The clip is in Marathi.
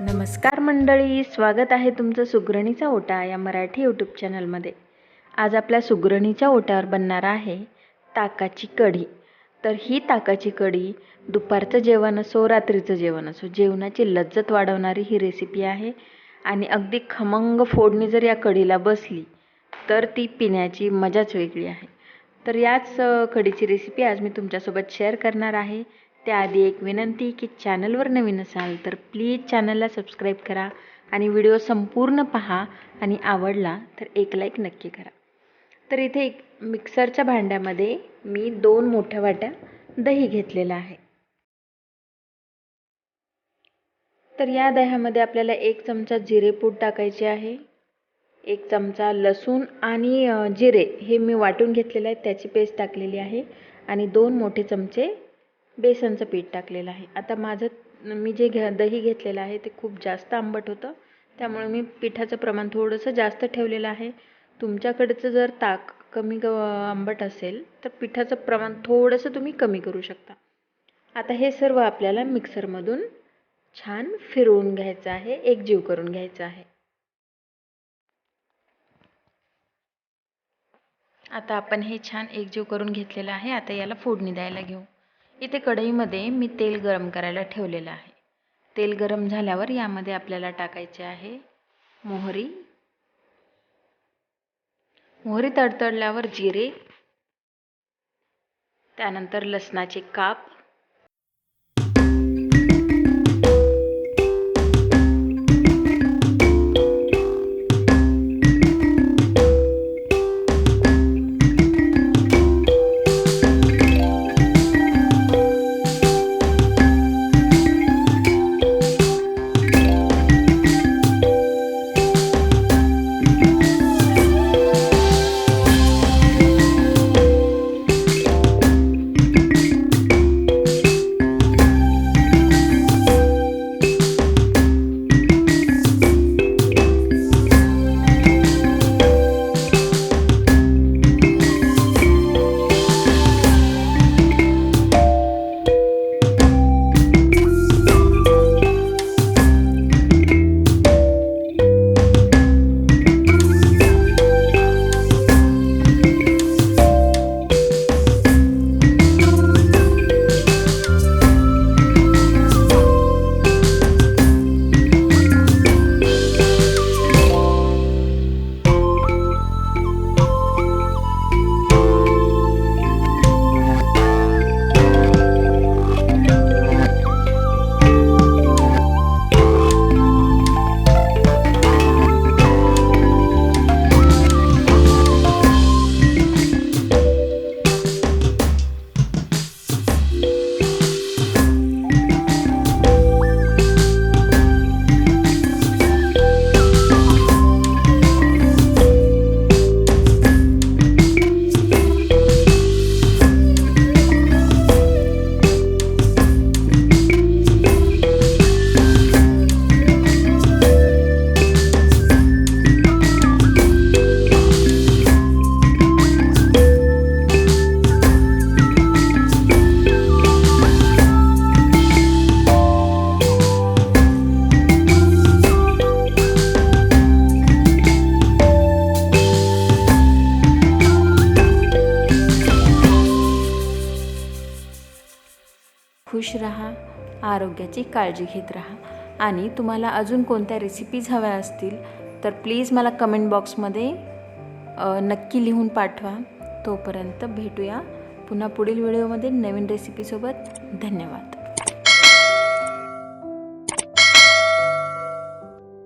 नमस्कार मंडळी, स्वागत आहे तुमचं सुग्रणीचा ओटा या मराठी यूट्यूब चॅनलमध्ये। आज आपल्या सुग्रणीच्या ओट्यावर बनणार आहे ताकाची कढी। तर ही ताकाची कढी दुपारचं जेवण असो रात्रीचं जेवण असो जेवणाची लज्जत वाढवणारी ही रेसिपी आहे आणि अगदी खमंग फोडणी जर या कढीला बसली तर ती पिण्याची मजाच वेगळी आहे। तर याच कढीची रेसिपी आज मी तुमच्यासोबत शेअर करणार आहे। त्याआधी एक विनंती की चॅनलवर नवीन असाल तर प्लीज चॅनलला सबस्क्राईब करा आणि व्हिडिओ संपूर्ण पहा आणि आवडला तर एक लाईक नक्की करा। तर इथे एक मिक्सरच्या भांड्यामध्ये मी 2 मोठ्या वाट्या दही घेतलेला आहे। तर या दह्यामध्ये आपल्याला 1 चमचा जिरेपूड टाकायचे आहे, 1 चमचा लसूण आणि जिरे हे मी वाटून घेतलेले आहे त्याची पेस्ट टाकलेली आहे आणि 2 मोठे चमचे बेसनचं पीठ टाकलेलं आहे। आता मी जे दही घेतलेलं आहे ते खूप जास्त आंबट होतं, त्यामुळे मी पिठाचं प्रमाण थोडंसं जास्त ठेवलेलं आहे। तुमच्याकडचं जर ताक कमी आंबट असेल तर पिठाचं प्रमाण थोडंसं तुम्ही कमी करू शकता। आता हे सर्व आपल्याला मिक्सरमधून छान फिरवून घ्यायचं आहे, एकजीव करून घ्यायचं आहे। आता आपण हे छान एकजीव करून घेतलेलं आहे। आता याला फोडणी द्यायला घेऊ। इथे कढईमध्ये मी तेल गरम करायला ठेवलेलं आहे। तेल गरम झाल्यावर यामध्ये आपल्याला टाकायचे आहे मोहरी। मोहरी तडतडल्यावर जिरे, त्यानंतर लसणाचे काप, खुश रहा, आरोग्याची काळजी घेत रहा। आणि तुम्हाला अजून कोणत्या रेसिपीज हव्या असतील तर प्लीज मला कमेंट बॉक्समध्ये नक्की लिहून पाठवा। तोपर्यंत भेटूया पुन्हा पुढील व्हिडिओमध्ये नवीन रेसिपीसोबत। धन्यवाद।